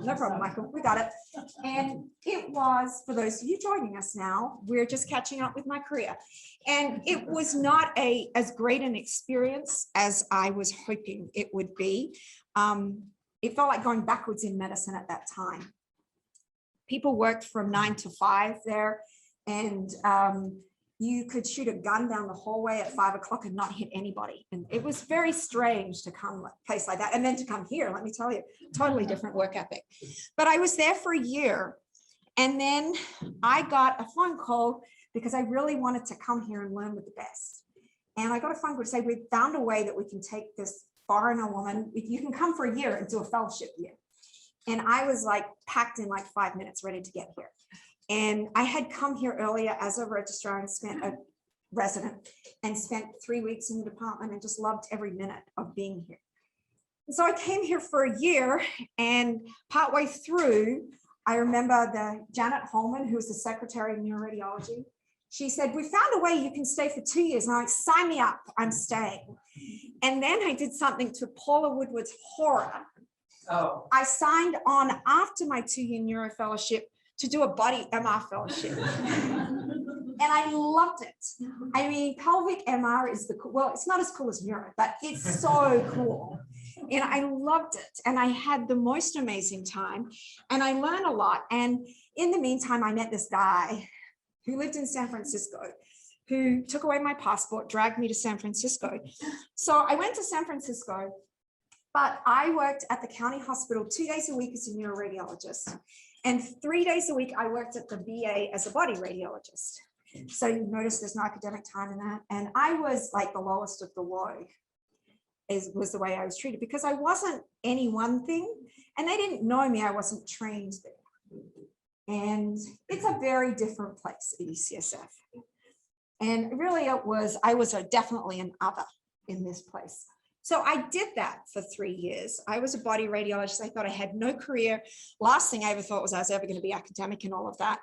No problem, Michael, we got it. And it was, for those of you joining us now, we're just catching up with my career. And it was not as great an experience as I was hoping it would be. It felt like going backwards in medicine at that time. People worked from 9 to 5 there, and you could shoot a gun down the hallway at 5 o'clock and not hit anybody. And it was very strange to come to a place like that. And then to come here, let me tell you, totally different work ethic. But I was there for a year. And then I got a phone call because I really wanted to come here and learn with the best. And I got a phone call to say, we've found a way that we can take this foreigner woman, you can come for a year and do a fellowship year. And I was like packed in like 5 minutes, ready to get here. And I had come here earlier as a registrar and spent a resident and spent 3 weeks in the department and just loved every minute of being here. And so I came here for a year, and partway through, I remember the Janet Holman, who was the secretary of neuroradiology. She said, we found a way you can stay for 2 years. And I'm like, sign me up, I'm staying. And then I did something to Paula Woodward's horror. Oh. I signed on after my 2-year neuro fellowship to do a body MR fellowship. And I loved it. I mean, pelvic MR is well, it's not as cool as neuro, but it's so cool. And I loved it. And I had the most amazing time. And I learned a lot. And in the meantime, I met this guy who lived in San Francisco, who took away my passport, dragged me to San Francisco. So I went to San Francisco, but I worked at the county hospital 2 days a week as a neuroradiologist. And 3 days a week, I worked at the VA as a body radiologist. So you notice there's no academic time in that. And I was like the lowest of the low, was the way I was treated, because I wasn't any one thing. And they didn't know me, I wasn't trained there. And it's a very different place at UCSF. And really I was definitely an other in this place. So I did that for 3 years. I was a body radiologist. I thought I had no career. Last thing I ever thought was I was ever going to be academic and all of that.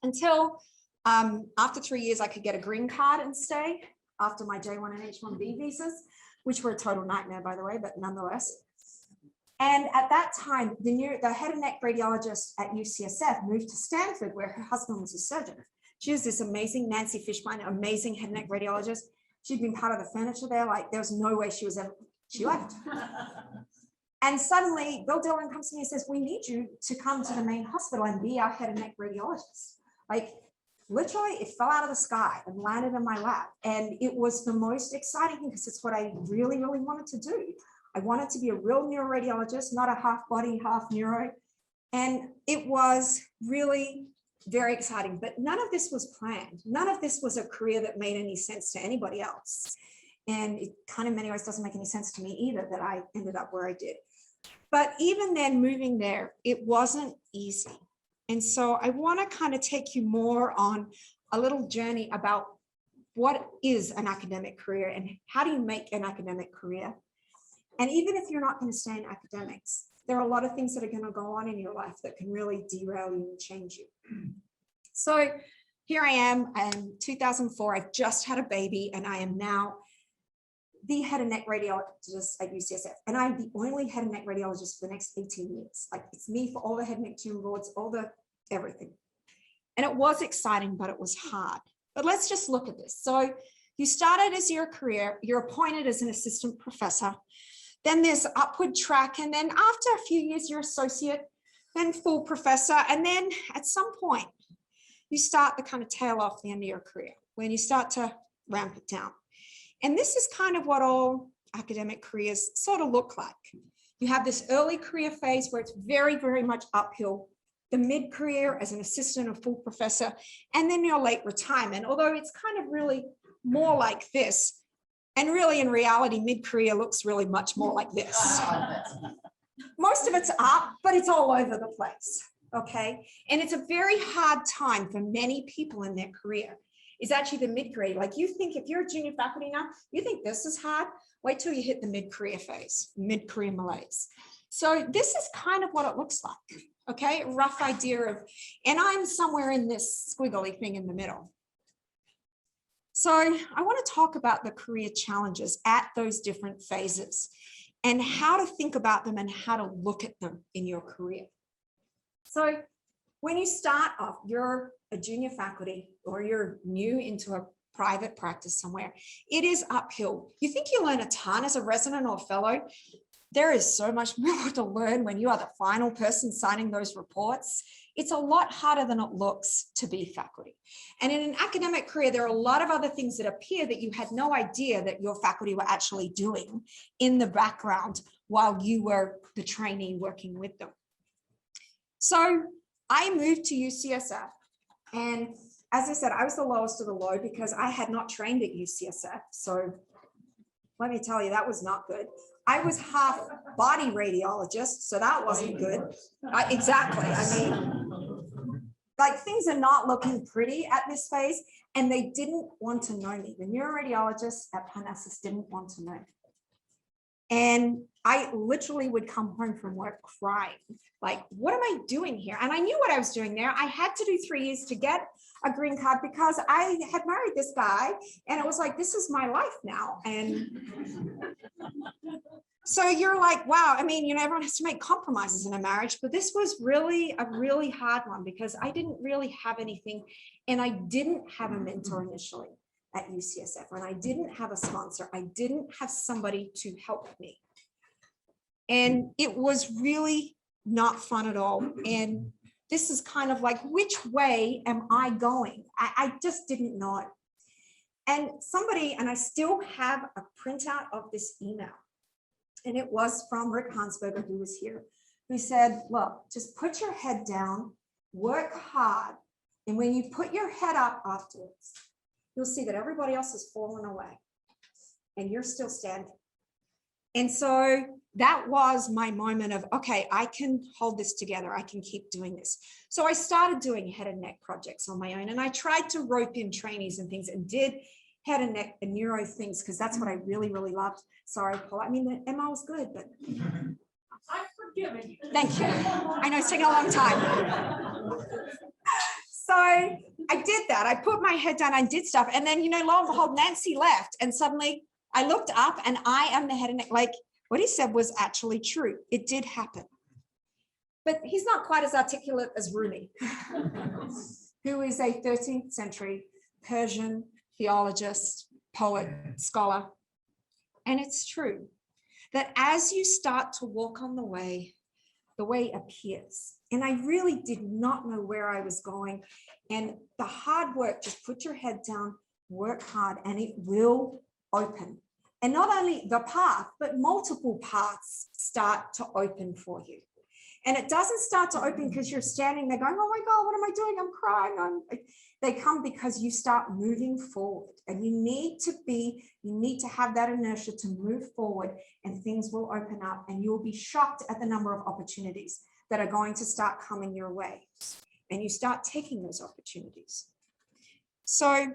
Until after 3 years, I could get a green card and stay after my J1 and H1B visas, which were a total nightmare, by the way, but nonetheless. And at that time, the head and neck radiologist at UCSF moved to Stanford, where her husband was a surgeon. She was this amazing Nancy Fishbein, amazing head and neck radiologist. She'd been part of the furniture there. Like, there was no way she left. And suddenly Bill Dillon comes to me and says, we need you to come to the main hospital and be our head and neck radiologist. Like, literally, it fell out of the sky and landed in my lap. And it was the most exciting thing, because it's what I really, really wanted to do. I wanted to be a real neuroradiologist, not a half body, half neuro. And it was really very exciting, but none of this was planned. None of this was a career that made any sense to anybody else. And it kind of in many ways doesn't make any sense to me either that I ended up where I did. But even then, moving there, it wasn't easy. And so I want to kind of take you more on a little journey about what is an academic career and how do you make an academic career. And even if you're not going to stay in academics, there are a lot of things that are going to go on in your life that can really derail you and change you. So here I am in 2004, I've just had a baby, and I am now the head and neck radiologist at UCSF. And I'm the only head and neck radiologist for the next 18 years. Like, it's me for all the head and neck tumor boards, all the everything. And it was exciting, but it was hard. But let's just look at this. So you started as your career, you're appointed as an assistant professor. Then there's upward track. And then after a few years, you're associate, then full professor. And then at some point, you start to kind of tail off the end of your career when you start to ramp it down. And this is kind of what all academic careers sort of look like. You have this early career phase where it's very, very much uphill, the mid-career as an assistant or full professor, and then your late retirement, although it's kind of really more like this. And really, in reality, mid-career looks really much more like this. Most of it's up, but it's all over the place, okay? And it's a very hard time for many people in their career. Is actually the mid-career. Like, you think if you're a junior faculty now, you think this is hard, wait till you hit the mid-career phase, mid-career malaise. So this is kind of what it looks like, okay? A rough idea of, and I'm somewhere in this squiggly thing in the middle. So I want to talk about the career challenges at those different phases. and how to think about them and how to look at them in your career. So when you start off, you're a junior faculty or you're new into a private practice somewhere, it is uphill. You think you learn a ton as a resident or fellow. There is so much more to learn when you are the final person signing those reports. It's a lot harder than it looks to be faculty. And in an academic career, there are a lot of other things that appear that you had no idea that your faculty were actually doing in the background while you were the trainee working with them. So I moved to UCSF, and as I said, I was the lowest of the low because I had not trained at UCSF. So let me tell you, that was not good. I was half body radiologist, so that wasn't good. Exactly. I mean, like things are not looking pretty at this phase, and they didn't want to know me. The neuroradiologists at Parnassus didn't want to know me. And I literally would come home from work crying, like, what am I doing here? And I knew what I was doing there. I had to do 3 years to get a green card because I had married this guy, and it was like, this is my life now. And so you're like, wow, I mean, you know, everyone has to make compromises in a marriage, but this was really a really hard one because I didn't really have anything, and I didn't have a mentor initially at UCSF, and I didn't have a sponsor. I didn't have somebody to help me. And it was really not fun at all. And this is kind of like, which way am I going? I just didn't know it. And somebody, and I still have a printout of this email, and it was from Rick Hansberger, who was here, who said, look, just put your head down, work hard. And when you put your head up afterwards, you'll see that everybody else has fallen away and you're still standing. And so that was my moment of, okay, I can hold this together. I can keep doing this. So I started doing head and neck projects on my own, and I tried to rope in trainees and things and did head and neck and neuro things because that's what I really, really loved. Sorry, Paul. I mean, the ML was good, but I've forgiven you. thank you. I know it's taken a long time. So I did that. I put my head down, I did stuff. And then, you know, lo and behold, Nancy left. And suddenly I looked up and I am the head and neck. Like what he said was actually true. It did happen. But he's not quite as articulate as Rumi, who is a 13th century Persian theologist, poet, scholar. And it's true that as you start to walk on the way appears. And I really did not know where I was going. And the hard work, just put your head down, work hard, and it will open. And not only the path, but multiple paths start to open for you. And it doesn't start to open because you're standing there going, oh my God, what am I doing? I'm crying. They come because you start moving forward, and you need to have that inertia to move forward, and things will open up, and you'll be shocked at the number of opportunities that are going to start coming your way, and you start taking those opportunities. So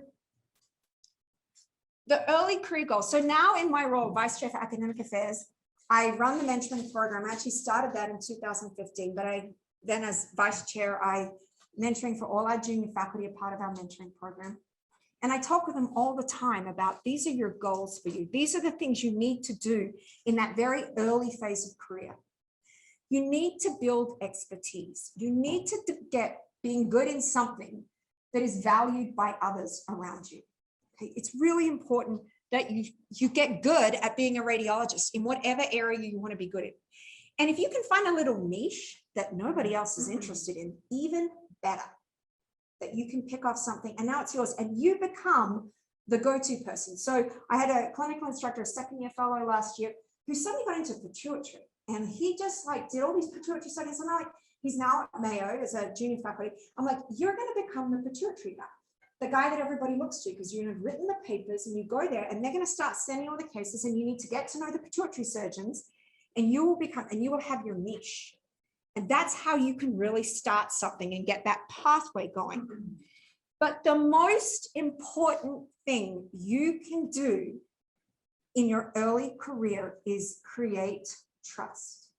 the early career goals. So now in my role, Vice Chair for Academic Affairs, I run the mentoring program. I actually started that in 2015, but then as Vice Chair, mentoring for all our junior faculty, a part of our mentoring program. And I talk with them all the time about these are your goals for you. These are the things you need to do in that very early phase of career. You need to build expertise. You need to get being good in something that is valued by others around you. Okay? It's really important that you get good at being a radiologist in whatever area you want to be good in. And if you can find a little niche that nobody else is interested in, even better, that you can pick off something and now it's yours and you become the go-to person. So I had a clinical instructor, a second-year fellow last year, who suddenly got into pituitary, and he just like did all these pituitary studies. And I'm like, he's now at Mayo as a junior faculty. I'm like, you're going to become the pituitary guy, the guy that everybody looks to, because you've written the papers and you go there and they're going to start sending all the cases, and you need to get to know the pituitary surgeons, and you will have your niche. And that's how you can really start something and get that pathway going. But the most important thing you can do in your early career is create trust.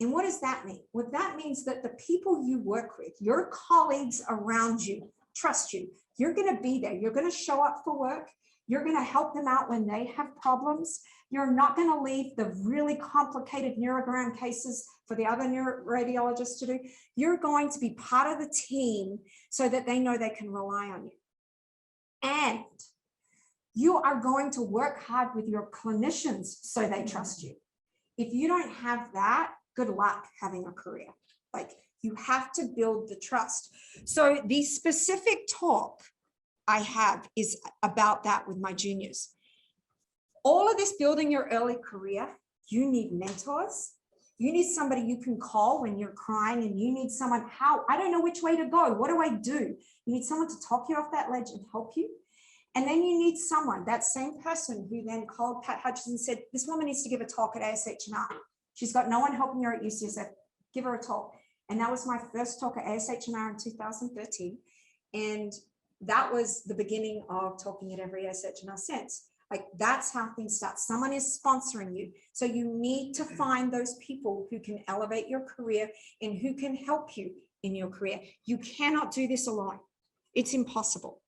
And what does that mean? Well, that means that the people you work with, your colleagues around you, trust you. You're going to be there. You're going to show up for work. You're going to help them out when they have problems. You're not going to leave the really complicated neurogram cases for the other neuroradiologists to do. You're going to be part of the team so that they know they can rely on you. And you are going to work hard with your clinicians so they trust you. If you don't have that, good luck having a career. Like, you have to build the trust. So the specific talk I have is about that with my juniors. All of this building your early career, you need mentors. You need somebody you can call when you're crying, and you need someone, I don't know which way to go. What do I do? You need someone to talk you off that ledge and help you. And then you need someone, that same person who then called Pat Hutchinson and said, this woman needs to give a talk at ASHNR. She's got no one helping her at UCSF. Give her a talk. And that was my first talk at ASHNR in 2013. And that was the beginning of talking at every ASHNR since. Like, that's how things start. Someone is sponsoring you. So you need to find those people who can elevate your career and who can help you in your career. You cannot do this alone. It's impossible.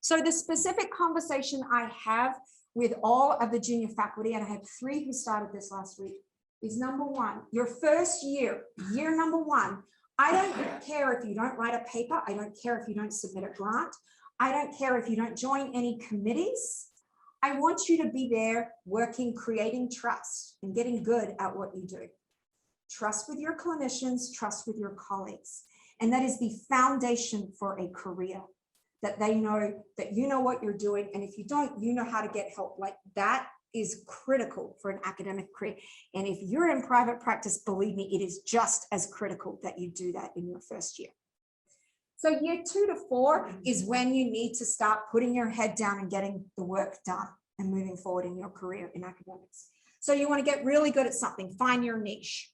So the specific conversation I have with all of the junior faculty, and I had 3 who started this last week, is number 1, your first year, year number 1, I don't care if you don't write a paper. I don't care if you don't submit a grant. I don't care if you don't join any committees. I want you to be there working, creating trust and getting good at what you do. Trust with your clinicians, trust with your colleagues. And that is the foundation for a career, that they know that you know what you're doing. And if you don't, you know how to get help. Like, that is critical for an academic career. And if you're in private practice, believe me, it is just as critical that you do that in your first year. So year 2 to 4 is when you need to start putting your head down and getting the work done and moving forward in your career in academics. So you want to get really good at something, find your niche.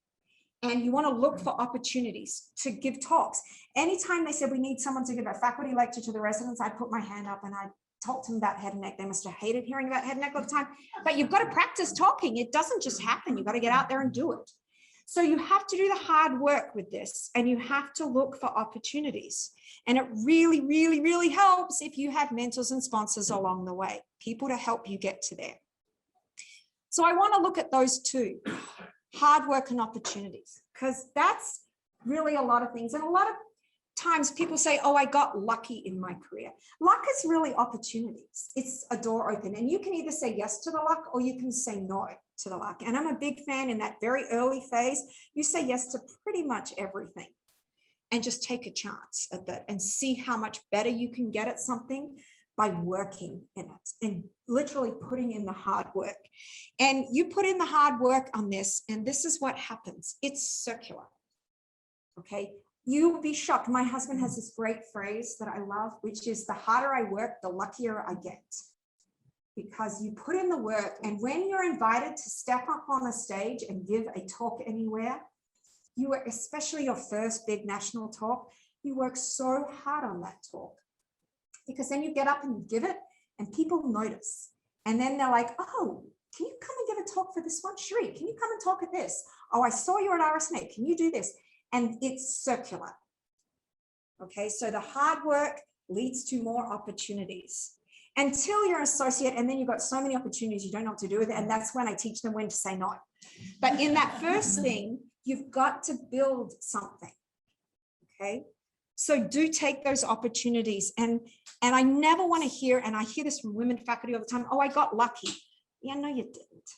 And you want to look for opportunities to give talks. Anytime they said we need someone to give a faculty lecture to the residents, I put my hand up and I talked to them about head and neck. They must have hated hearing about head and neck all the time, but you've got to practice talking. It doesn't just happen. You've got to get out there and do it. So you have to do the hard work with this, and you have to look for opportunities. And it really, really, really helps if you have mentors and sponsors along the way, people to help you get to there. So I want to look at those 2, hard work and opportunities, because that's really a lot of things. And a lot of times people say, oh, I got lucky in my career. Luck is really opportunities. It's a door open, and you can either say yes to the luck or you can say no to the luck. And I'm a big fan in that very early phase. You say yes to pretty much everything and just take a chance at that and see how much better you can get at something by working in it and literally putting in the hard work. And you put in the hard work on this, and this is what happens. It's circular. Okay. You will be shocked. My husband has this great phrase that I love, which is, the harder I work, the luckier I get. Because you put in the work, and when you're invited to step up on a stage and give a talk anywhere, you work, especially your first big national talk, you work so hard on that talk. Because then you get up and you give it, and people notice. And then they're like, oh, can you come and give a talk for this one? Sure, can you come and talk at this? Oh, I saw you at RSNA. Can you do this? And it's circular. Okay, so the hard work leads to more opportunities until you're an associate, and then you've got so many opportunities you don't know what to do with it. And that's when I teach them when to say no. But in that first thing, you've got to build something. Okay, so do take those opportunities. And I never want to hear, and I hear this from women faculty all the time, oh, I got lucky. Yeah, no, you didn't.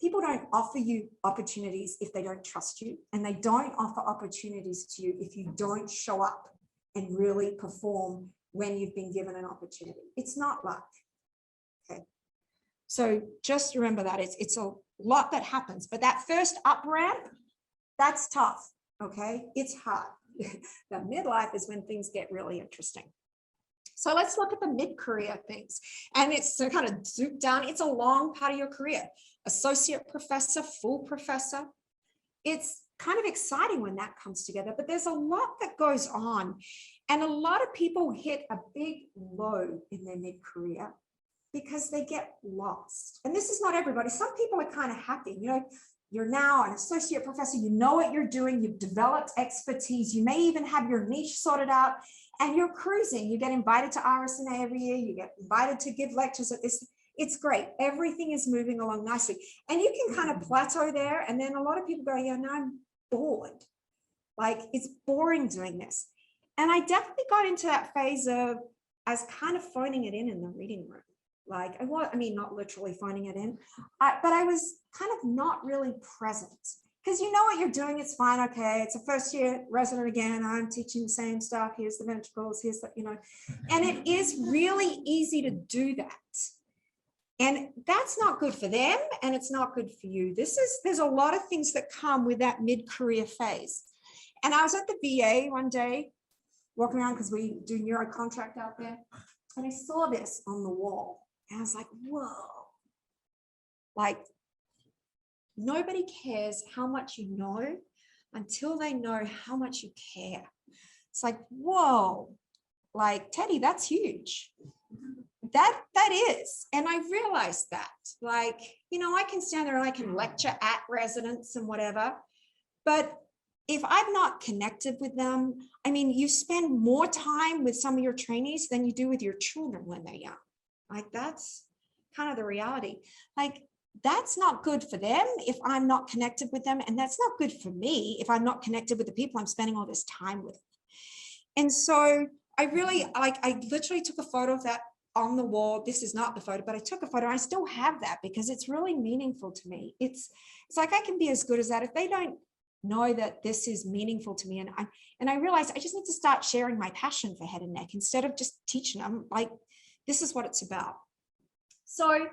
People don't offer you opportunities if they don't trust you, and they don't offer opportunities to you if you don't show up and really perform when you've been given an opportunity. It's not luck. Okay. So just remember that it's a lot that happens, but that first up ramp, that's tough. Okay. It's hard. The midlife is when things get really interesting. So let's look at the mid-career things. And it's to kind of zoom down. It's a long part of your career. Associate professor, full professor. It's kind of exciting when that comes together, but there's a lot that goes on. And a lot of people hit a big low in their mid-career because they get lost. And this is not everybody. Some people are kind of happy. You know, you're now an associate professor, you know what you're doing, you've developed expertise, you may even have your niche sorted out, and you're cruising. You get invited to RSNA every year, you get invited to give lectures at this. It's great. Everything is moving along nicely. And you can kind of plateau there. And then a lot of people go, yeah, no, I'm bored. Like, it's boring doing this. And I definitely got into that phase of, I was kind of phoning it in the reading room. Like, I mean, not literally phoning it in, but I was kind of not really present. Because you know what you're doing, it's fine, okay, it's a first year resident again, I'm teaching the same stuff, here's the ventricles, here's the, you know, and it is really easy to do that. And that's not good for them, and it's not good for you. There's a lot of things that come with that mid-career phase. And I was at the VA one day, walking around because we do neuro contract out there, and I saw this on the wall, and I was like, whoa, like, nobody cares how much you know until they know how much you care. It's like, whoa, like, Teddy, that's huge. That is. And I realized that, like, you know, I can stand there and I can lecture at residents and whatever, but if I'm not connected with them, I mean, you spend more time with some of your trainees than you do with your children when they're young. Like, that's kind of the reality. Like, that's not good for them if I'm not connected with them. And that's not good for me if I'm not connected with the people I'm spending all this time with. And so I really, like, I literally took a photo of that on the wall. This is not the photo, but I took a photo. I still have that because it's really meaningful to me. It's like, I can be as good as that if they don't know that this is meaningful to me. And I realized I just need to start sharing my passion for head and neck instead of just teaching them, like, this is what it's about. So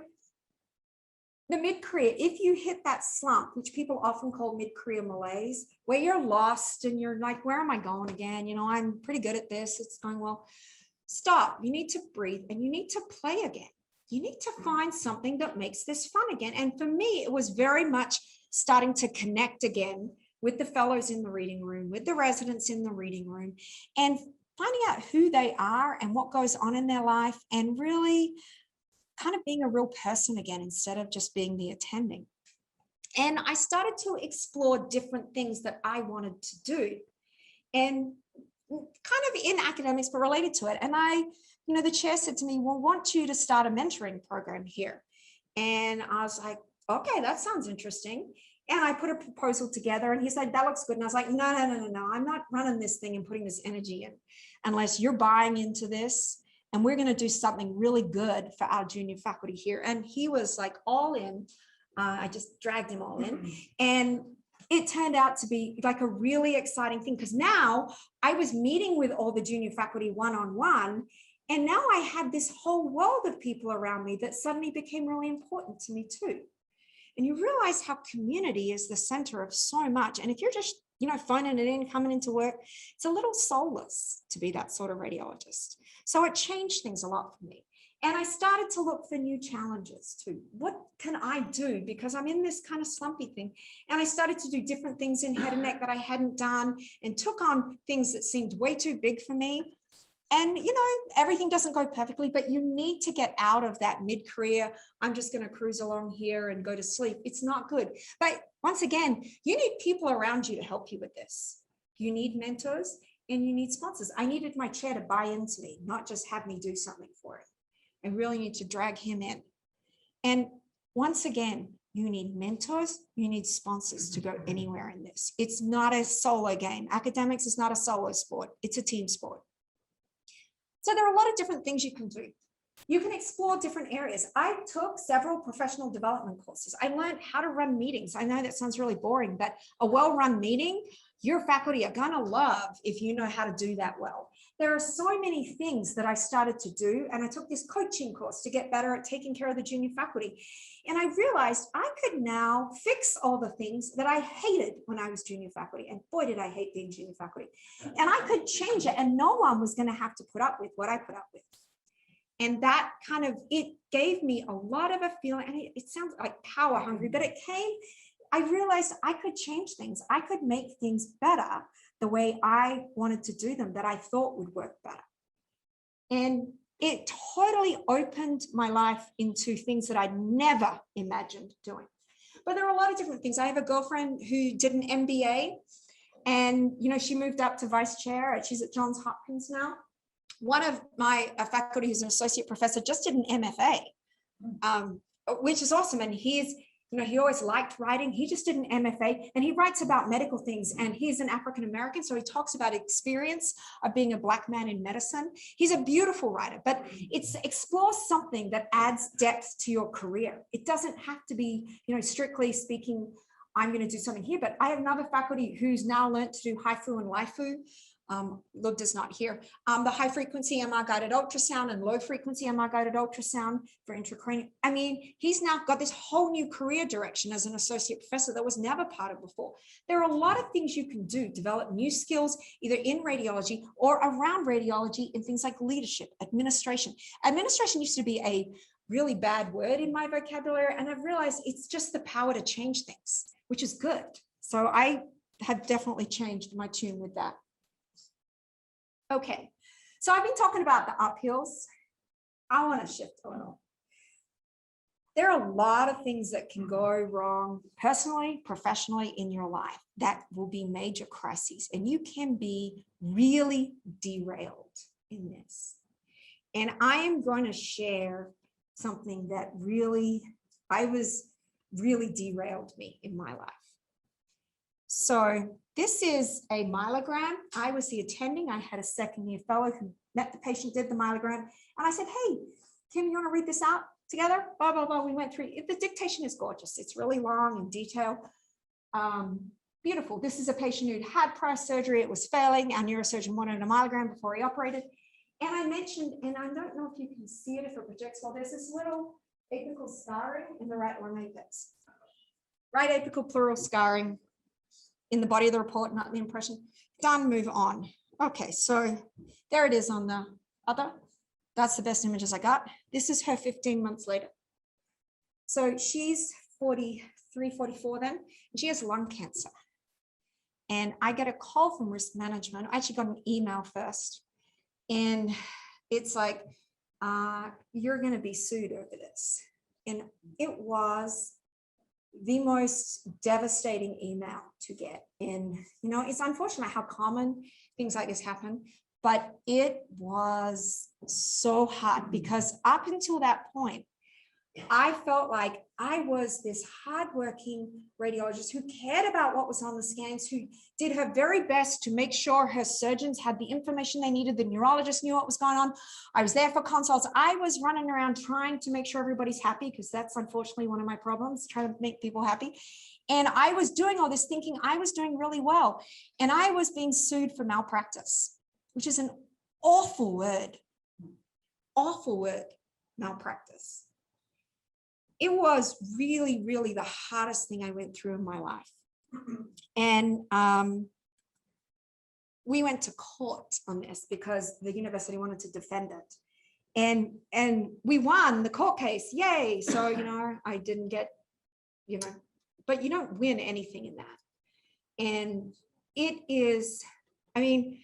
the mid-career, if you hit that slump, which people often call mid-career malaise, where you're lost and you're like, where am I going again? You know, I'm pretty good at this, it's going well. Stop. You need to breathe and you need to play again. You need to find something that makes this fun again. And for me, it was very much starting to connect again with the fellows in the reading room, with the residents in the reading room, and finding out who they are and what goes on in their life, and really kind of being a real person again instead of just being the attending. And I started to explore different things that I wanted to do, and kind of in academics, but related to it. And you know, the chair said to me, well, I want you to start a mentoring program here. And I was like, okay, that sounds interesting. And I put a proposal together, and he said, that looks good. And I was like, no, I'm not running this thing and putting this energy in unless you're buying into this. And we're going to do something really good for our junior faculty here. And he was like all in. I just dragged him all in. And it turned out to be like a really exciting thing, because now I was meeting with all the junior faculty one-on-one. And now I had this whole world of people around me that suddenly became really important to me too. And you realize how community is the center of so much. And if you're just, you know, phoning it in, coming into work, it's a little soulless to be that sort of radiologist. So it changed things a lot for me. And I started to look for new challenges too. What can I do? Because I'm in this kind of slumpy thing. And I started to do different things in head and neck that I hadn't done, and took on things that seemed way too big for me. And, you know, everything doesn't go perfectly, but you need to get out of that mid-career, I'm just going to cruise along here and go to sleep. It's not good. But once again, you need people around you to help you with this. You need mentors and you need sponsors. I needed my chair to buy into me, not just have me do something for it. I really need to drag him in. And once again, you need mentors, you need sponsors to go anywhere in this. It's not a solo game. Academics is not a solo sport. It's a team sport. So there are a lot of different things you can do. You can explore different areas. I took several professional development courses. I learned how to run meetings. I know that sounds really boring, but a well-run meeting, your faculty are gonna love if you know how to do that well. There are so many things that I started to do, and I took this coaching course to get better at taking care of the junior faculty. And I realized I could now fix all the things that I hated when I was junior faculty. And boy, did I hate being junior faculty. And I could change it, and no one was gonna have to put up with what I put up with. And that kind of, it gave me a lot of a feeling, and it sounds like power hungry, but it came, I realized I could change things. I could make things better the way I wanted to do them, that I thought would work better. And it totally opened my life into things that I'd never imagined doing. But there are a lot of different things. I have a girlfriend who did an MBA, and she moved up to vice chair. She's at Johns Hopkins now. One of my faculty, who's an associate professor, just did an MFA, which is awesome. And he always liked writing. He just did an MFA, and he writes about medical things. And he's an African-American, so he talks about experience of being a Black man in medicine. He's a beautiful writer, but it explores something that adds depth to your career. It doesn't have to be, strictly speaking, I'm going to do something here. But I have another faculty who's now learned to do HIFU and LIFU. Lugda's not here. The high frequency MR guided ultrasound and low frequency MR guided ultrasound for intracranial. I mean, he's now got this whole new career direction as an associate professor that was never part of before. There are a lot of things you can do, develop new skills, either in radiology or around radiology in things like leadership, administration. Administration used to be a really bad word in my vocabulary, and I've realized it's just the power to change things, which is good. So I have definitely changed my tune with that. Okay, so I've been talking about the uphills. I want to shift a little. There are a lot of things that can go wrong personally, professionally in your life that will be major crises, and you can be really derailed in this. And I am going to share something that really derailed me in my life. So this is a myelogram. I was the attending. I had a second-year fellow who met the patient, did the myelogram. And I said, hey, Kim, you want to read this out together? Blah, blah, blah. We went through it. The dictation is gorgeous. It's really long and detailed. Beautiful. This is a patient who'd had prior surgery. It was failing. Our neurosurgeon wanted a myelogram before he operated. And I mentioned, and I don't know if you can see it, if it projects well, there's this little apical scarring in the right lung apex. Right apical pleural scarring in the body of the report, not the impression. Done, move on. Okay, so there it is on the other. That's the best images I got. This is her 15 months later. So she's 43, 44 then, and she has lung cancer. And I get a call from risk management. I actually got an email first. And it's like, you're going to be sued over this. And it was the most devastating email to get. And, it's unfortunate how common things like this happen, but it was so hard because up until that point, I felt like I was this hardworking radiologist who cared about what was on the scans, who did her very best to make sure her surgeons had the information they needed. The neurologist knew what was going on. I was there for consults. I was running around trying to make sure everybody's happy, because that's unfortunately one of my problems, trying to make people happy. And I was doing all this thinking I was doing really well. And I was being sued for malpractice, which is an awful word, malpractice. It was really, really the hardest thing I went through in my life. And we went to court on this because the university wanted to defend it. And we won the court case, yay. So, I didn't get, but you don't win anything in that. And it is, I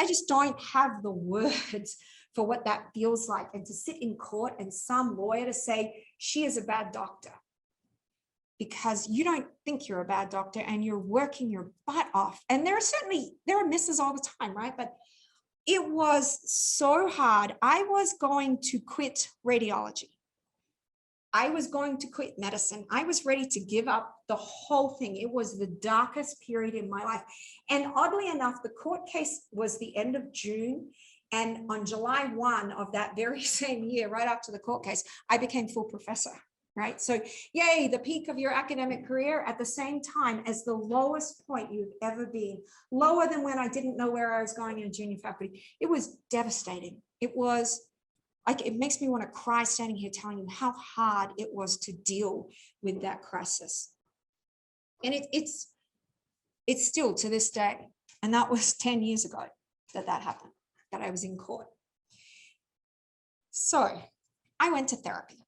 just don't have the words for what that feels like. And to sit in court and some lawyer to say, she is a bad doctor, because you don't think you're a bad doctor and you're working your butt off. And there are misses all the time, right? But it was so hard. I was going to quit radiology. I was going to quit medicine. I was ready to give up the whole thing. It was the darkest period in my life. And oddly enough, the court case was the end of June. And on July 1 of that very same year, right after the court case, I became full professor, right? So yay, the peak of your academic career at the same time as the lowest point you've ever been, lower than when I didn't know where I was going in a junior faculty. It was devastating. It was like, it makes me want to cry standing here telling you how hard it was to deal with that crisis. And it's still to this day. And that was 10 years ago that happened, that I was in court. So I went to therapy,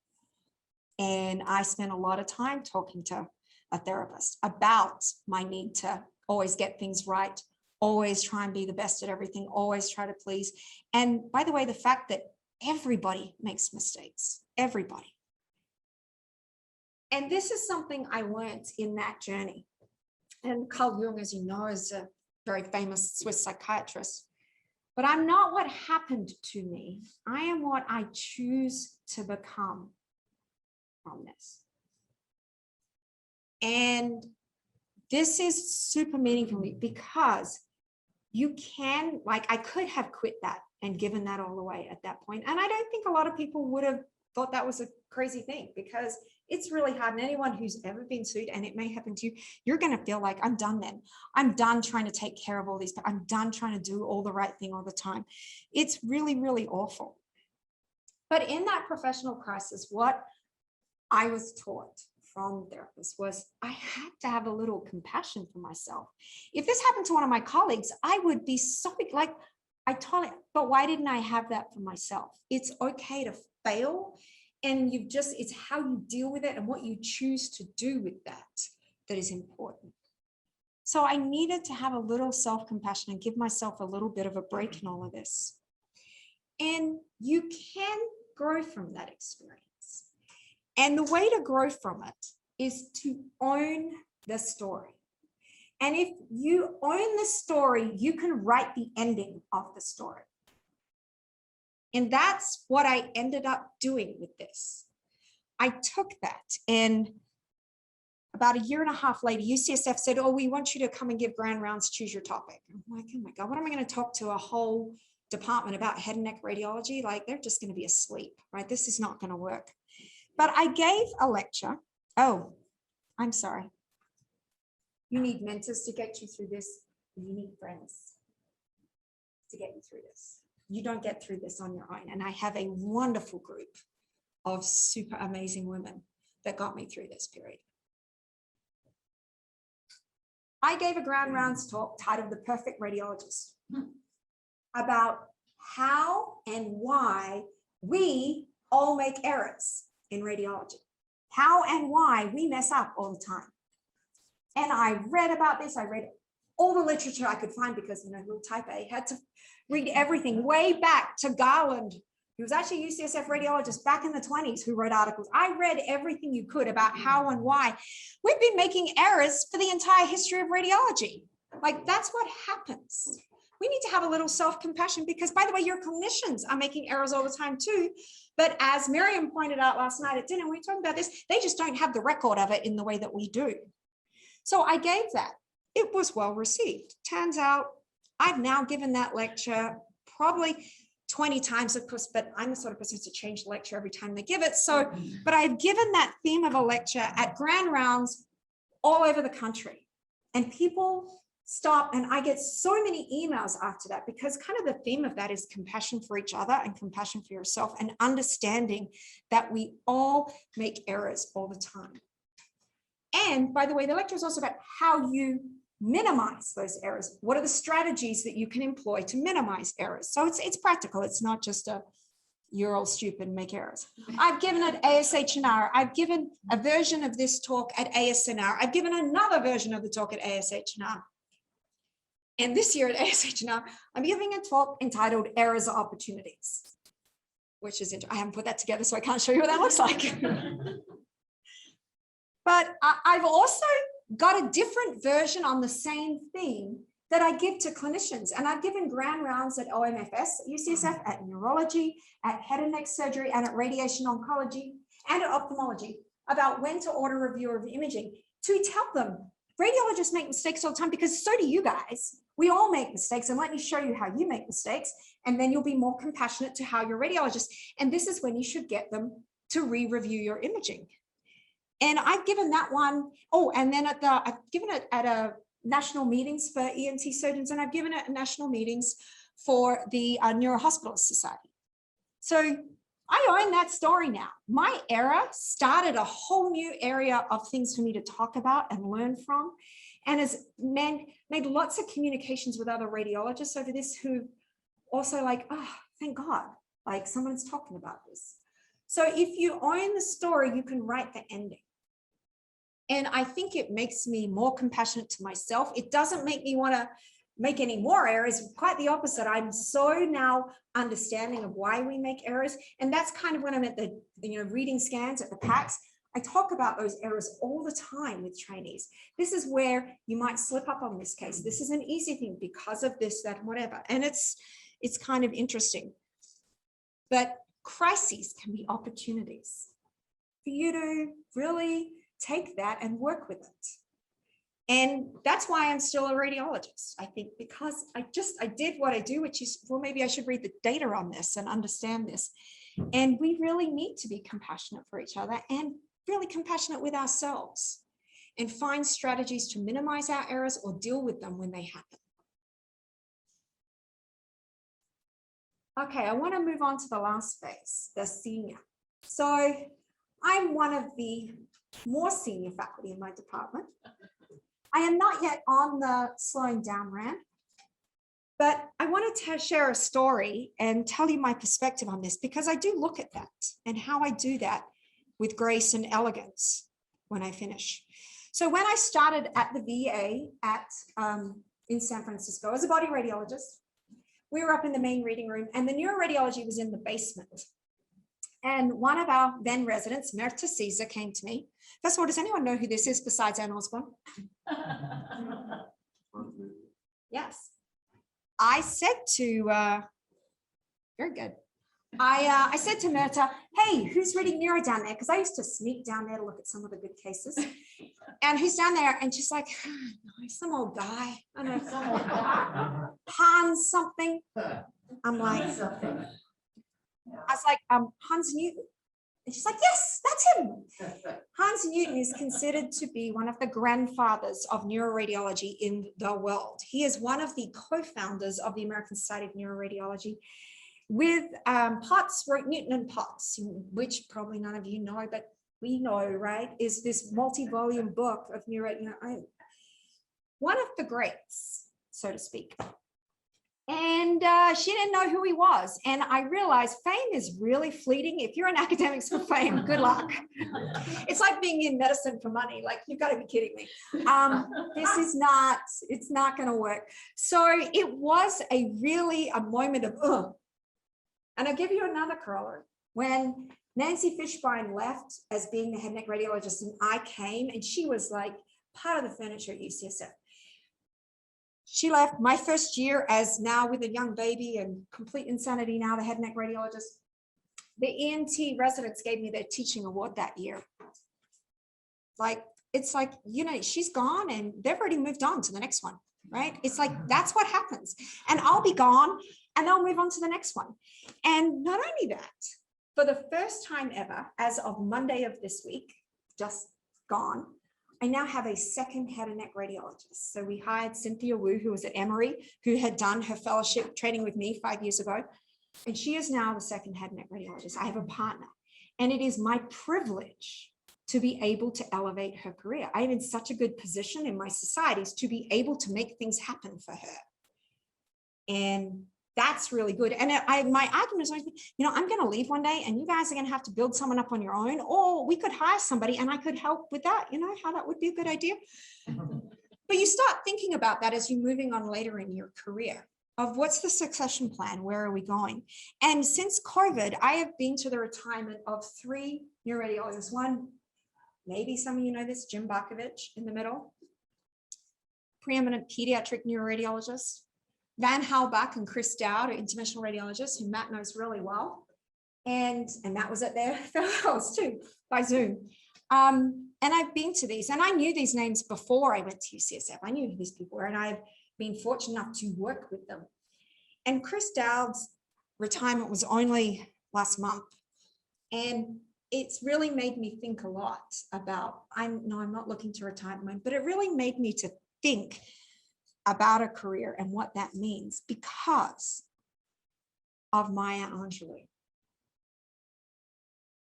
and I spent a lot of time talking to a therapist about my need to always get things right, always try and be the best at everything, always try to please. And by the way, the fact that everybody makes mistakes, everybody. And this is something I learned in that journey. And Carl Jung, as you know, is a very famous Swiss psychiatrist. But I'm not what happened to me. I am what I choose to become from this. And this is super meaningful for me because you can, like, I could have quit that and given that all away at that point. And I don't think a lot of people would have thought that was a crazy thing because it's really hard. And anyone who's ever been sued, and it may happen to you, you're going to feel like, I'm done then. I'm done trying to take care of all these, I'm done trying to do all the right thing all the time. It's really, really awful. But in that professional crisis, what I was taught from therapists was I had to have a little compassion for myself. If this happened to one of my colleagues, I would be so like, I told it, but why didn't I have that for myself? It's okay to fail. And it's how you deal with it and what you choose to do with that is important. So I needed to have a little self-compassion and give myself a little bit of a break in all of this. And you can grow from that experience. And the way to grow from it is to own the story. And if you own the story, you can write the ending of the story. And that's what I ended up doing with this. I took that, and about a year and a half later, UCSF said, oh, we want you to come and give grand rounds, choose your topic. I'm like, oh my God, what am I going to talk to a whole department about head and neck radiology? Like, they're just going to be asleep, right? This is not going to work. But I gave a lecture. Oh, I'm sorry. You need mentors to get you through this. You need friends to get you through this. You don't get through this on your own. And I have a wonderful group of super amazing women that got me through this period. I gave a grand rounds talk titled The Perfect Radiologist about how and why we all make errors in radiology, how and why we mess up all the time. And I read about this. I read all the literature I could find because, little type A, had to read everything way back to Garland, who was actually a UCSF radiologist back in the 20s who wrote articles. I read everything you could about how and why. We've been making errors for the entire history of radiology. Like, that's what happens. We need to have a little self-compassion because, by the way, your clinicians are making errors all the time too. But as Miriam pointed out last night at dinner, we were talking about this, they just don't have the record of it in the way that we do. So I gave that. It was well received. Turns out I've now given that lecture probably 20 times, of course, but I'm the sort of person to change the lecture every time they give it. So, but I've given that theme of a lecture at grand rounds all over the country. And people stop, and I get so many emails after that because kind of the theme of that is compassion for each other and compassion for yourself and understanding that we all make errors all the time. And by the way, the lecture is also about how you minimize those errors. What are the strategies that you can employ to minimize errors? So it's practical. It's not just you're all stupid and make errors. I've given it ASH&R. I've given a version of this talk at ASNR. I've given another version of the talk at ASH&R. And this year at ASH&R, I'm giving a talk entitled Errors or Opportunities, which is interesting. I haven't put that together, so I can't show you what that looks like. But I've also got a different version on the same theme that I give to clinicians. And I've given grand rounds at OMFS, at UCSF, at neurology, at head and neck surgery, and at radiation oncology, and at ophthalmology about when to order a review of imaging to tell them radiologists make mistakes all the time because so do you guys. We all make mistakes, and let me show you how you make mistakes, and then you'll be more compassionate to how your radiologist. And this is when you should get them to re-review your imaging. And I've given that one. Oh, and then I've given it at a national meetings for ENT surgeons, and I've given it at national meetings for the Neurohospitalist Society. So I own that story now. My era started a whole new area of things for me to talk about and learn from, and has made lots of communications with other radiologists over this who also like, oh, thank God, like someone's talking about this. So if you own the story, you can write the ending. And I think it makes me more compassionate to myself. It doesn't make me want to make any more errors. Quite the opposite. I'm so now understanding of why we make errors. And that's kind of when I'm at the, reading scans at the PACS. I talk about those errors all the time with trainees. This is where you might slip up on this case. This is an easy thing because of this, that, whatever. And it's kind of interesting. But crises can be opportunities for you to really take that and work with it. And that's why I'm still a radiologist, I think, because I did what I do, which is, well, maybe I should read the data on this and understand this. And we really need to be compassionate for each other and really compassionate with ourselves and find strategies to minimize our errors or deal with them when they happen. Okay, I want to move on to the last phase, the senior. So I'm one of the more senior faculty in my department. I am not yet on the slowing down ramp, but I wanted to share a story and tell you my perspective on this, because I do look at that and how I do that with grace and elegance when I finish. So when I started at the VA in San Francisco as a body radiologist, we were up in the main reading room and the neuroradiology was in the basement. And one of our then residents, Merta Caesar, came to me. First of all, does anyone know who this is besides Anne Osborne? Yes. I said to, very good. I said to Merta, hey, who's reading neuro down there? Because I used to sneak down there to look at some of the good cases. And who's down there? And she's like, some old guy. I don't know, some old guy. Hans something. I'm like, I was like, Hans Newton. And she's like, yes, that's him. Hans Newton is considered to be one of the grandfathers of neuroradiology in the world. He is one of the co-founders of the American Society of Neuroradiology with Potts, wrote Newton and Potts, which probably none of you know, but we know, right, is this multi-volume book of one of the greats, so to speak. And she didn't know who he was. And I realized fame is really fleeting. If you're in academics for fame, good luck. It's like being in medicine for money. Like, you've got to be kidding me. It's not going to work. So it was a moment of, ugh. And I'll give you another corollary. When Nancy Fishbein left as being the head neck radiologist and I came, and she was like part of the furniture at UCSF. She left my first year as now with a young baby and complete insanity now, the head neck radiologist. The ENT residents gave me their teaching award that year. Like, it's like, you know, she's gone and they've already moved on to the next one, right? It's like, that's what happens. And I'll be gone and they'll move on to the next one. And not only that, for the first time ever, as of Monday of this week, just gone, I now have a second head and neck radiologist. So we hired Cynthia Wu, who was at Emory, who had done her fellowship training with me 5 years ago. And she is now the second head and neck radiologist. I have a partner. And it is my privilege to be able to elevate her career. I am in such a good position in my societies to be able to make things happen for her. And that's really good. And my argument is always, you know, I'm going to leave one day and you guys are going to have to build someone up on your own, or we could hire somebody and I could help with that. You know how that would be a good idea. But you start thinking about that as you're moving on later in your career of what's the succession plan? Where are we going? And since COVID, I have been to the retirement of 3 neuroradiologists. One, maybe some of you know this, Jim Barkovich in the middle, preeminent pediatric neuroradiologist. Van Halbach and Chris Dowd are interventional radiologists who Matt knows really well. And that was at their farewells too, by Zoom. And I've been to these, and I knew these names before I went to UCSF. I knew who these people were, and I've been fortunate enough to work with them. And Chris Dowd's retirement was only last month. And it's really made me think a lot about, I'm not looking to retire, but it really made me to think about a career and what that means because of Maya Angelou.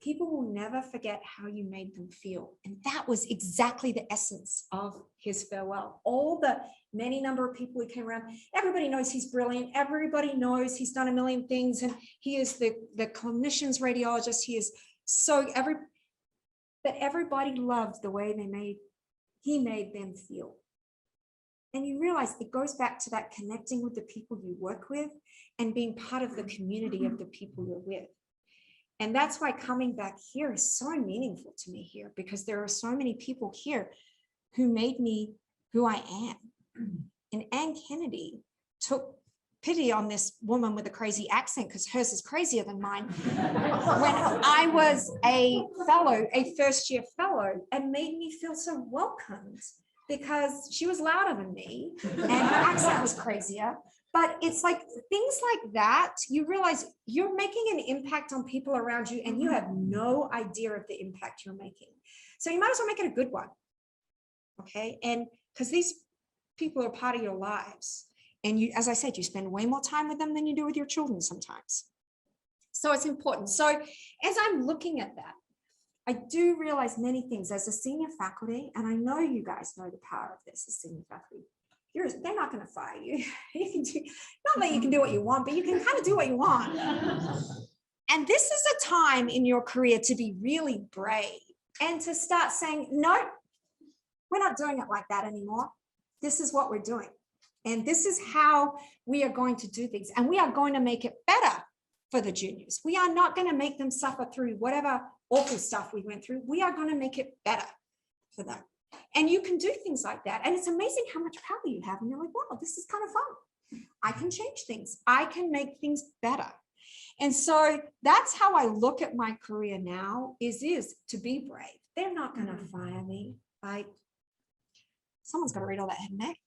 People will never forget how you made them feel. And that was exactly the essence of his farewell. All the many number of people who came around, everybody knows he's brilliant. Everybody knows he's done a million things. And he is the clinician's radiologist. He is but everybody loved the way he made them feel. And you realize it goes back to that connecting with the people you work with and being part of the community of the people you're with. And that's why coming back here is so meaningful to me here, because there are so many people here who made me who I am. And Anne Kennedy took pity on this woman with a crazy accent, because hers is crazier than mine, when I was a fellow, a first-year fellow, and made me feel so welcomed, because she was louder than me and her accent was crazier. But it's like things like that, you realize you're making an impact on people around you and you have no idea of the impact you're making. So you might as well make it a good one. Okay. And because these people are part of your lives. And you, as I said, you spend way more time with them than you do with your children sometimes. So it's important. So as I'm looking at that, I do realize many things as a senior faculty, and I know you guys know the power of this as senior faculty. They're not going to fire you. You can do, not that you can do what you want, but you can kind of do what you want. And this is a time in your career to be really brave and to start saying, no, we're not doing it like that anymore. This is what we're doing. And this is how we are going to do things. And we are going to make it better for the juniors. We are not going to make them suffer through whatever awful stuff we went through. We are going to make it better for them. And you can do things like that. And it's amazing how much power you have. And you're like, wow, this is kind of fun. I can change things. I can make things better. And so that's how I look at my career now is to be brave. They're not going to fire me. Like, someone's got to read all that head and neck.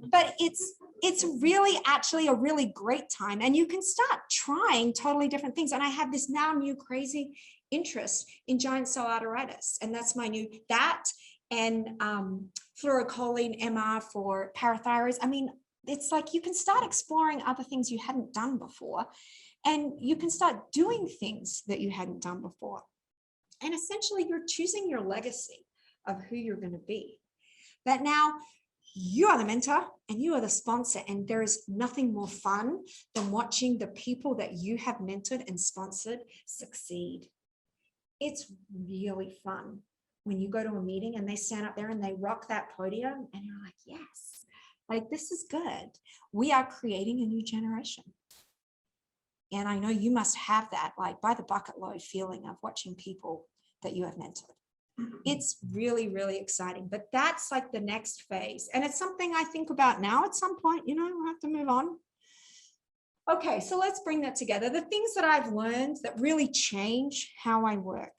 But it's really actually a really great time. And you can start trying totally different things. And I have this now new crazy interest in giant cell arteritis. And that's my new, that and fluorocholine MR for parathyroids. I mean, it's like you can start exploring other things you hadn't done before, and you can start doing things that you hadn't done before. And essentially you're choosing your legacy of who you're going to be. But now you are the mentor and you are the sponsor, and there is nothing more fun than watching the people that you have mentored and sponsored succeed. It's really fun when you go to a meeting and they stand up there and they rock that podium and you're like, yes, like this is good. We are creating a new generation. And I know you must have that like by the bucket load feeling of watching people that you have mentored. It's really, really exciting, but that's like the next phase. And it's something I think about now at some point, you know, we'll have to move on. Okay, so let's bring that together. The things that I've learned that really change how I work.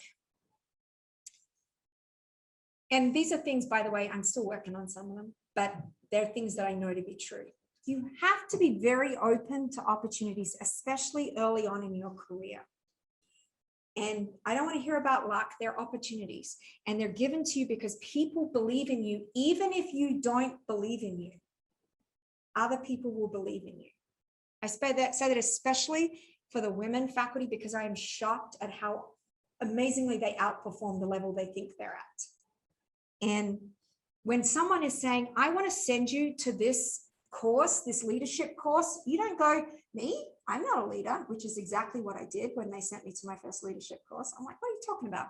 And these are things, by the way, I'm still working on some of them, but they're things that I know to be true. You have to be very open to opportunities, especially early on in your career. And I don't want to hear about luck. They're opportunities, and they're given to you because people believe in you. Even if you don't believe in you, other people will believe in you. I say that especially for the women faculty, because I am shocked at how amazingly they outperform the level they think they're at. And when someone is saying, I want to send you to this course, this leadership course, you don't go, me? I'm not a leader, which is exactly what I did when they sent me to my first leadership course. I'm like, what are you talking about?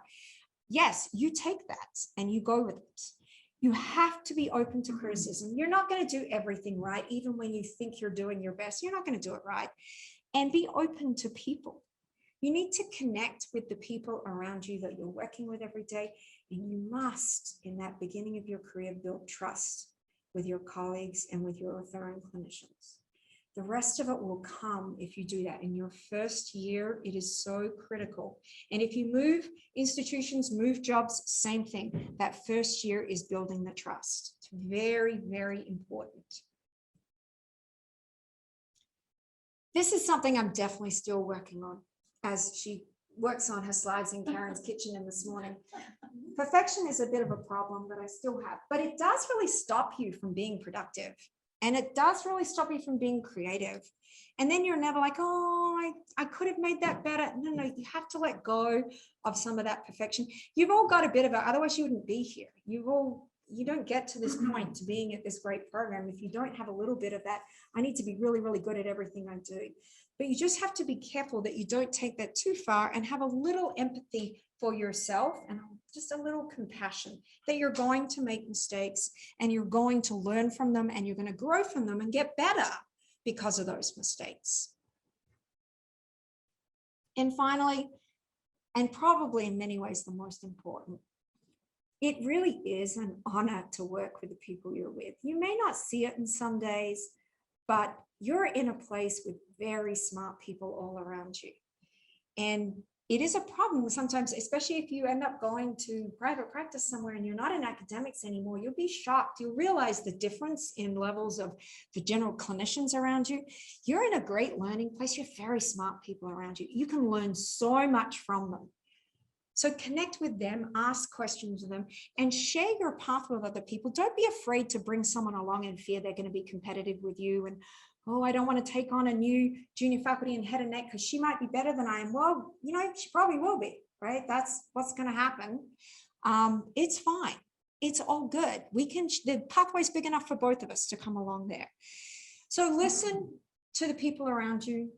Yes, you take that and you go with it. You have to be open to criticism. You're not going to do everything right, even when you think you're doing your best. You're not going to do it right. And be open to people. You need to connect with the people around you that you're working with every day. And you must, in that beginning of your career, build trust with your colleagues and with your referring clinicians. The rest of it will come if you do that. In your first year, it is so critical. And if you move institutions, move jobs, same thing. That first year is building the trust. It's very, very important. This is something I'm definitely still working on as she works on her slides in Karen's kitchen in this morning. Perfection is a bit of a problem that I still have, but it does really stop you from being productive. And it does really stop you from being creative. And then you're never like, oh, I could have made that better. No, you have to let go of some of that perfection. You've all got a bit of it, otherwise you wouldn't be here. You don't get to this point to being at this great program if you don't have a little bit of that. I need to be really, really good at everything I do. But you just have to be careful that you don't take that too far, and have a little empathy for yourself and just a little compassion that you're going to make mistakes and you're going to learn from them and you're going to grow from them and get better because of those mistakes. And finally, and probably in many ways the most important, it really is an honor to work with the people you're with. You may not see it in some days, but you're in a place with very smart people all around you. And it is a problem sometimes, especially if you end up going to private practice somewhere and you're not in academics anymore. You'll be shocked. You'll realize the difference in levels of the general clinicians around you. You're in a great learning place. You have very smart people around you. You can learn so much from them. So connect with them, ask questions of them, and share your path with other people. Don't be afraid to bring someone along in fear they're going to be competitive with you. And, oh, I don't want to take on a new junior faculty in head and neck because she might be better than I am. Well, you know, she probably will be, right? That's what's going to happen. It's fine. It's all good. The pathway's big enough for both of us to come along there. So listen to the people around you.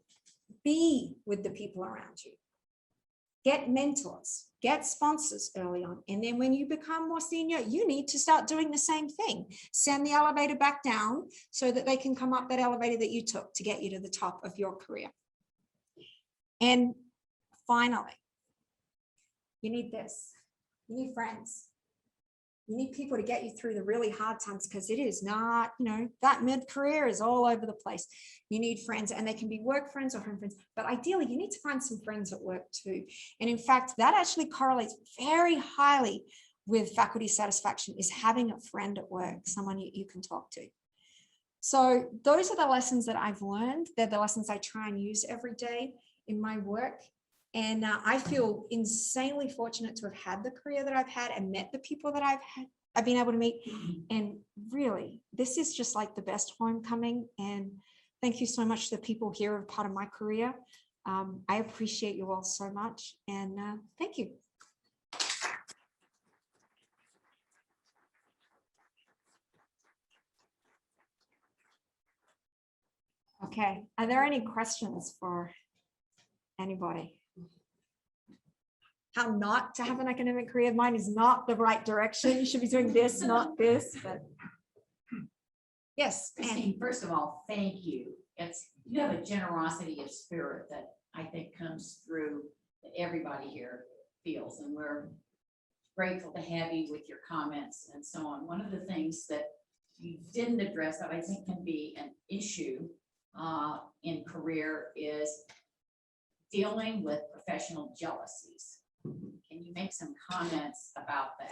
Be with the people around you. Get mentors, get sponsors early on. And then when you become more senior, you need to start doing the same thing. Send the elevator back down so that they can come up that elevator that you took to get you to the top of your career. And finally, you need this. You need friends. You need people to get you through the really hard times, because it is not, you know, that mid-career is all over the place. You need friends, and they can be work friends or home friends, but ideally you need to find some friends at work too. And in fact, that actually correlates very highly with faculty satisfaction, is having a friend at work, someone you can talk to. So those are the lessons that I've learned. They're the lessons I try and use every day in my work. And I feel insanely fortunate to have had the career that I've had and met the people that I've been able to meet. And really, this is just like the best homecoming. And thank you so much to the people here who are part of my career. I appreciate you all so much. And thank you. Okay, are there any questions for anybody? How not to have an academic career? Mine is not the right direction. You should be doing this, not this. But yes, Christine, first of all, thank you. You have a generosity of spirit that I think comes through, that everybody here feels, and we're grateful to have you with your comments and so on. One of the things that you didn't address that I think can be an issue in career is dealing with professional jealousies. Can you make some comments about that?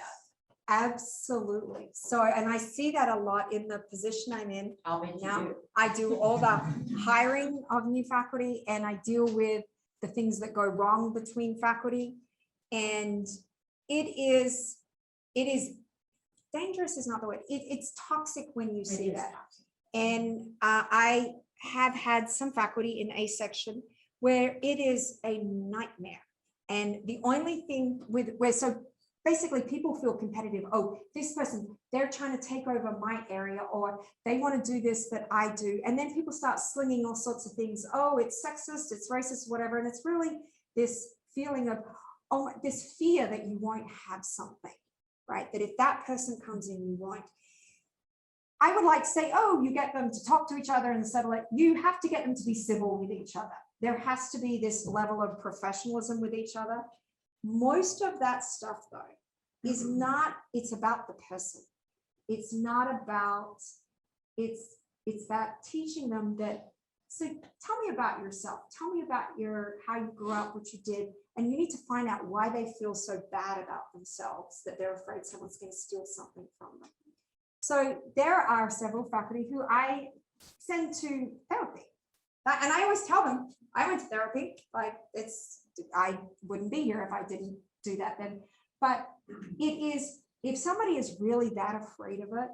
absolutely. So, and I see that a lot in the position I'm in now. I do all the hiring of new faculty, and I deal with the things that go wrong between faculty. And it is dangerous is not the word. It's toxic when you see that. And I have had some faculty in A section where it is a nightmare. And the only thing so basically people feel competitive. Oh, this person, they're trying to take over my area, or they want to do this that I do. And then people start slinging all sorts of things. Oh, it's sexist, it's racist, whatever. And it's really this feeling of, oh, this fear that you won't have something, right? That if that person comes in, you won't. I would like to say, oh, you get them to talk to each other and settle it. You have to get them to be civil with each other. There has to be this level of professionalism with each other. Most of that stuff, though, is not, it's about the person. It's not about, it's that teaching them that, so tell me about yourself. Tell me about how you grew up, what you did. And you need to find out why they feel so bad about themselves that they're afraid someone's going to steal something from them. So there are several faculty who I send to therapy. And I always tell them, I went to therapy, like I wouldn't be here if I didn't do that then. But it is, if somebody is really that afraid of it,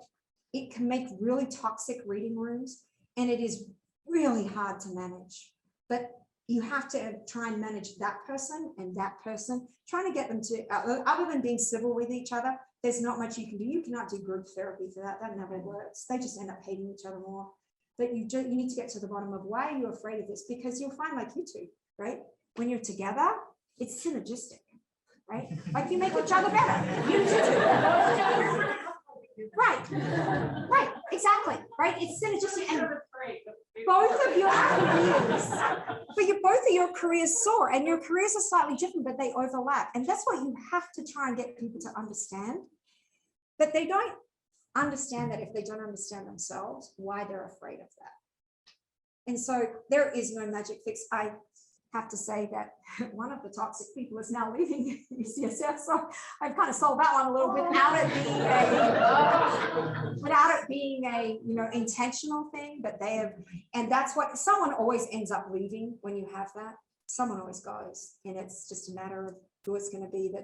it can make really toxic reading rooms, and it is really hard to manage. But you have to try and manage that person and that person, trying to get them to, other than being civil with each other, there's not much you can do. You cannot do group therapy for that. That never works. They just end up hating each other more. But you need to get to the bottom of why are you afraid of this? Because you'll find, like you two, right? When you're together, it's synergistic, right? Like you make each other better. You two. Right, exactly, right? It's synergistic. And both of your careers, But both of your careers soar, and your careers are slightly different, but they overlap. And that's what you have to try and get people to understand. But they don't understand that if they don't understand themselves, why they're afraid of that. And so there is no magic fix. I have to say that one of the toxic people is now leaving UCSF. So I've kind of sold that one a little bit without it being a intentional thing, but they have, and that's what someone always ends up leaving when you have that. Someone always goes, and it's just a matter of who it's going to be.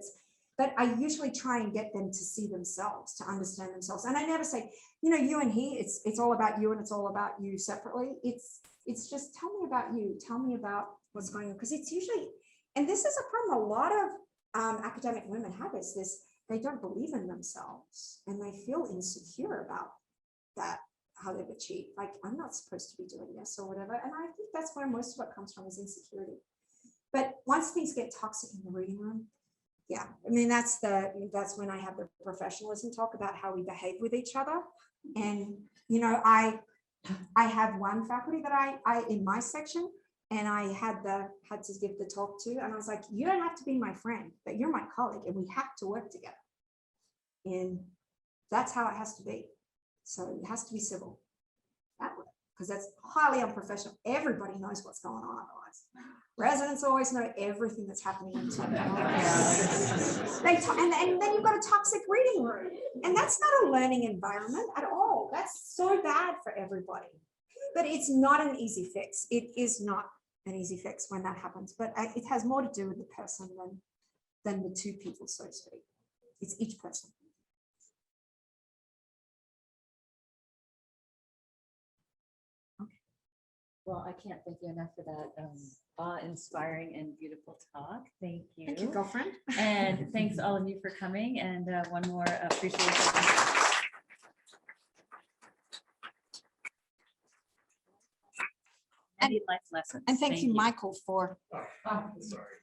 But I usually try and get them to see themselves, to understand themselves. And I never say, you and he, it's all about you and it's all about you separately. It's just tell me about you. Tell me about what's going on. Because it's usually, and this is a problem a lot of academic women have, is this, they don't believe in themselves and they feel insecure about that, how they've achieved. Like, I'm not supposed to be doing this or whatever. And I think that's where most of it comes from, is insecurity. But once things get toxic in the reading room, yeah, I mean, that's when I have the professionalism talk about how we behave with each other. And, I have one faculty that I in my section, and I had to give the talk to, and I was like, you don't have to be my friend, but you're my colleague and we have to work together. And that's how it has to be. So it has to be civil that way, because that's highly unprofessional. Everybody knows what's going on otherwise. Residents always know everything that's happening in town. And then you've got a toxic reading room, and that's not a learning environment at all. That's so bad for everybody. But it's not an easy fix. It is not an easy fix when that happens. But it has more to do with the person than the two people, so to speak. It's each person. Well, I can't thank you enough for that awe-inspiring and beautiful talk. Thank you. Thank you, girlfriend. And thanks all of you for coming. And one more appreciation. Many life lessons. And thank you, Michael, for. Oh, sorry.